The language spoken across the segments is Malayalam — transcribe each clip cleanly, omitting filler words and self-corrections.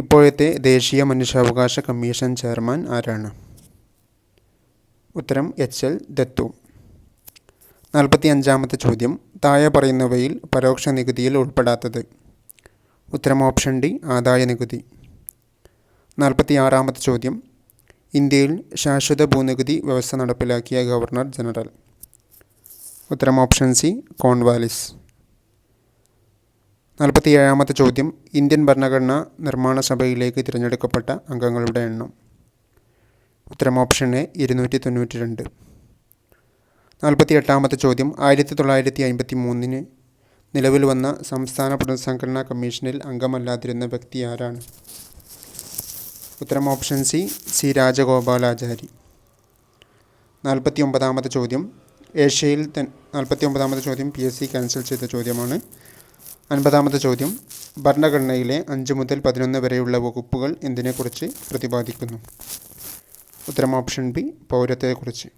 ഇപ്പോഴത്തെ ദേശീയ മനുഷ്യാവകാശ കമ്മീഷൻ ചെയർമാൻ ആരാണ്? ഉത്തരം എച്ച്.എൽ. ദത്തു. 45-ാമത്തെ ചോദ്യം. താഴെ പറയുന്നവയിൽ പരോക്ഷ നികുതിയിൽ ഉൾപ്പെടാത്തത്? ഉത്തരം ഓപ്ഷൻ ഡി, ആദായ നികുതി. 46-ാമത്തെ ചോദ്യം. ഇന്ത്യയിൽ ശാശ്വത ഭൂനികുതി വ്യവസ്ഥ നടപ്പിലാക്കിയ ഗവർണർ ജനറൽ? ഉത്തരം ഓപ്ഷൻ സി, കോൺവാലിസ്. 47-ാമത്തെ ചോദ്യം. ഇന്ത്യൻ ഭരണഘടനാ നിർമ്മാണ സഭയിലേക്ക് തിരഞ്ഞെടുക്കപ്പെട്ട അംഗങ്ങളുടെ എണ്ണം? ഉത്തരം ഓപ്ഷൻ എ, 292. 48-ാമത്തെ ചോദ്യം. 1953 നിലവിൽ വന്ന സംസ്ഥാന പുനഃസംഘടനാ കമ്മീഷനിൽ അംഗമല്ലാതിരുന്ന വ്യക്തി ആരാണ്? ഉത്തരം ഓപ്ഷൻ സി, സി രാജഗോപാലാചാരി. 49-ാമത്തെ ചോദ്യം. 49-ാമത്തെ ചോദ്യം PSC ക്യാൻസൽ ചെയ്ത ചോദ്യമാണ്. 50-ാമത്തെ ചോദ്യം. ഭരണഘടനയിലെ 5 മുതൽ 11 വരെയുള്ള വകുപ്പുകൾ എന്തിനെക്കുറിച്ച് പ്രതിപാദിക്കുന്നു? ഉത്തരം ഓപ്ഷൻ ബി, പൗരത്വത്തെക്കുറിച്ച്.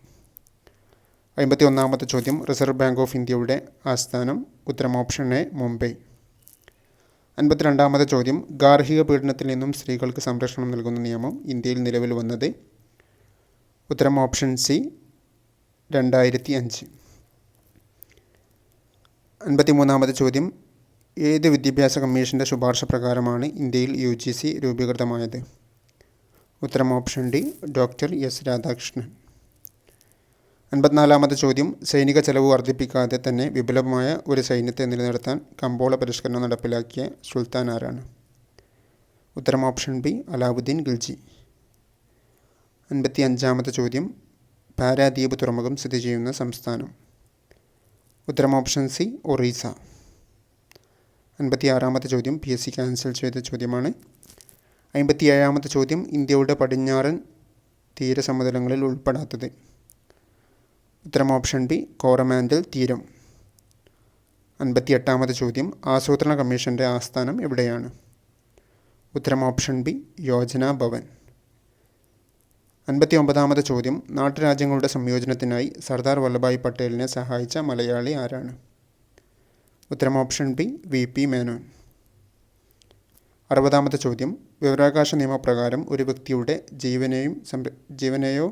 51-ാമത്തെ ചോദ്യം. റിസർവ് ബാങ്ക് ഓഫ് ഇന്ത്യയുടെ ആസ്ഥാനം? ഉത്തരം ഓപ്ഷൻ എ, മുംബൈ. 52-ാമത്തെ ചോദ്യം. ഗാർഹിക പീഡനത്തിൽ നിന്നും സ്ത്രീകൾക്ക് സംരക്ഷണം നൽകുന്ന നിയമം ഇന്ത്യയിൽ നിലവിൽ വന്നത്? ഉത്തരം ഓപ്ഷൻ സി, 2005. 53-ാമത്തെ ചോദ്യം. ഏത് വിദ്യാഭ്യാസ കമ്മീഷൻ്റെ ശുപാർശ പ്രകാരമാണ് ഇന്ത്യയിൽ UGC രൂപീകൃതമായത്? ഉത്തരം option D, doctor S Radhakrishnan. 54-ാമത്തെ ചോദ്യം. സൈനിക ചെലവ് വർദ്ധിപ്പിക്കാതെ തന്നെ വിപുലമായ ഒരു സൈന്യത്തെ നിലനിർത്താൻ കമ്പോള പരിഷ്കരണം നടപ്പിലാക്കിയ സുൽത്താൻ ആരാണ്? ഉത്തരം ഓപ്ഷൻ ബി, അലാവുദ്ദീൻ ഖിൽജി. 55-ാമത്തെ ചോദ്യം. പാരാദ്വീപ് തുറമുഖം സ്ഥിതി ചെയ്യുന്ന സംസ്ഥാനം? ഉത്തരം ഓപ്ഷൻ സി, ഒറീസ. 56-ാമത്തെ ചോദ്യം PSC ക്യാൻസൽ ചെയ്ത ചോദ്യമാണ്. 57-ാമത്തെ ചോദ്യം. ഇന്ത്യയുടെ പടിഞ്ഞാറൻ തീരസമതലങ്ങളിൽ ഉൾപ്പെടാത്തത്? ഉത്തരം ഓപ്ഷൻ ബി, കോറമാൻഡൽ തീരം. 58-ാമത്തെ ചോദ്യം. ആസൂത്രണ കമ്മീഷൻ്റെ ആസ്ഥാനം എവിടെയാണ്? ഉത്തരം ഓപ്ഷൻ ബി, യോജന ഭവൻ. 59-ാമത്തെ ചോദ്യം. നാട്ടുരാജ്യങ്ങളുടെ സംയോജനത്തിനായി സർദാർ വല്ലഭായ് പട്ടേലിനെ സഹായിച്ച മലയാളി ആരാണ്? ഉത്തരം ഓപ്ഷൻ ബി, VP മേനോൻ. 60-ാമത്തെ ചോദ്യം. വിവരാവകാശ നിയമപ്രകാരം ഒരു വ്യക്തിയുടെ ജീവനെയോ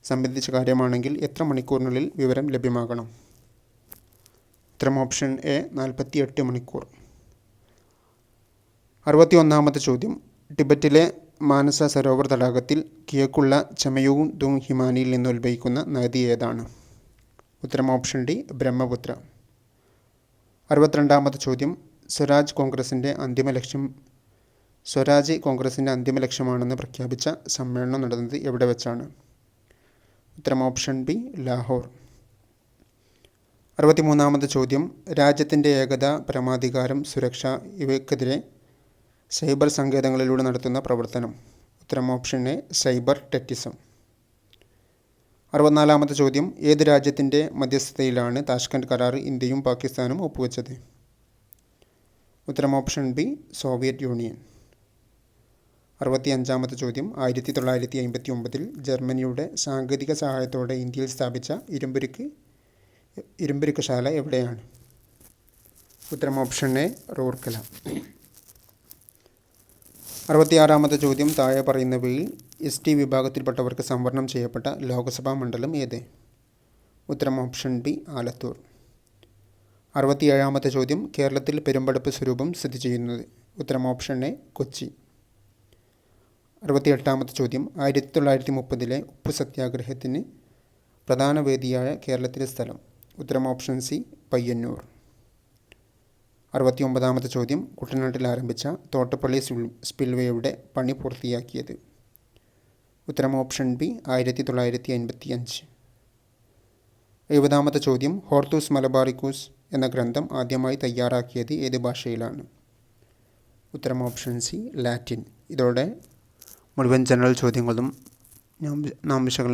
സംബന്ധിച്ച കാര്യമാണെങ്കിൽ എത്ര മണിക്കൂറിനുള്ളിൽ വിവരം ലഭ്യമാകണം? ഉത്തരം ഓപ്ഷൻ എ, 48 മണിക്കൂർ. 61-ാമത്തെ ചോദ്യം. ടിബറ്റിലെ മാനസ സരോവർ തടാകത്തിൽ കിഴക്കുള്ള ചമയൂങ് ദുങ് ഹിമാനിയിൽ നിന്ന് ഉത്ഭവിക്കുന്ന നദി ഏതാണ്? ഉത്തരം ഓപ്ഷൻ ഡി, ബ്രഹ്മപുത്ര. 62-ാമത്തെ ചോദ്യം. സ്വരാജ് കോൺഗ്രസിൻ്റെ അന്തിമ ലക്ഷ്യമാണെന്ന് പ്രഖ്യാപിച്ച സമ്മേളനം നടന്നത് എവിടെ വെച്ചാണ്? ഉത്തരം ഓപ്ഷൻ ബി, ലാഹോർ. 63-ാമത്തെ ചോദ്യം. രാജ്യത്തിൻ്റെ ഏകത, പരമാധികാരം, സുരക്ഷ ഇവയ്ക്കെതിരെ സൈബർ സങ്കേതങ്ങളിലൂടെ നടത്തുന്ന പ്രവർത്തനം? ഉത്തരം ഓപ്ഷൻ എ, സൈബർ ടെററിസം. 64-ാമത്തെ ചോദ്യം. ഏത് രാജ്യത്തിൻ്റെ മധ്യസ്ഥതയിലാണ് താഷ്കന്റ് കരാർ ഇന്ത്യയും പാകിസ്ഥാനും ഒപ്പുവെച്ചത്? ഉത്തരം ഓപ്ഷൻ ബി, സോവിയറ്റ് യൂണിയൻ. 65-ാമത്തെ ചോദ്യം. 1959 ജർമ്മനിയുടെ സാങ്കേതിക സഹായത്തോടെ ഇന്ത്യയിൽ സ്ഥാപിച്ച ഇരുമ്പുരുക്കശാല എവിടെയാണ്? ഉത്തരം ഓപ്ഷൻ എ, റൂർക്കല. 66-ാമത്തെ ചോദ്യം. താഴെ പറയുന്നവയിൽ ST വിഭാഗത്തിൽപ്പെട്ടവർക്ക് സംവരണം ചെയ്യപ്പെട്ട ലോക്സഭാ മണ്ഡലം ഏത്? ഉത്തരം ഓപ്ഷൻ ബി, ആലത്തൂർ. 67-ാമത്തെ ചോദ്യം. കേരളത്തിൽ പെരുമ്പടപ്പ് സ്വരൂപം സ്ഥിതി ചെയ്യുന്നത്? ഉത്തരം ഓപ്ഷൻ എ, കൊച്ചി. 68-ാമത്തെ ചോദ്യം. 1930 ഉപ്പു സത്യാഗ്രഹത്തിന് പ്രധാന വേദിയായ കേരളത്തിലെ സ്ഥലം? ഉത്തരം ഓപ്ഷൻ സി, പയ്യന്നൂർ. 69-ാമത്തെ ചോദ്യം. കുട്ടനാട്ടിൽ ആരംഭിച്ച തോട്ടപ്പള്ളി സ്പിൽവേയുടെ പണി പൂർത്തിയാക്കിയത്? ഉത്തരം ഓപ്ഷൻ ബി, 1955. 70-ാമത്തെ ചോദ്യം. ഹോർത്തൂസ് മലബാറിക്കൂസ് എന്ന ഗ്രന്ഥം ആദ്യമായി തയ്യാറാക്കിയത് ഏത് ഭാഷയിലാണ്? ഉത്തരം ഓപ്ഷൻ സി, ലാറ്റിൻ. ഇതോടെ മുഴുവൻ ജനറൽ ചോദ്യങ്ങളും നാം വിശകലനം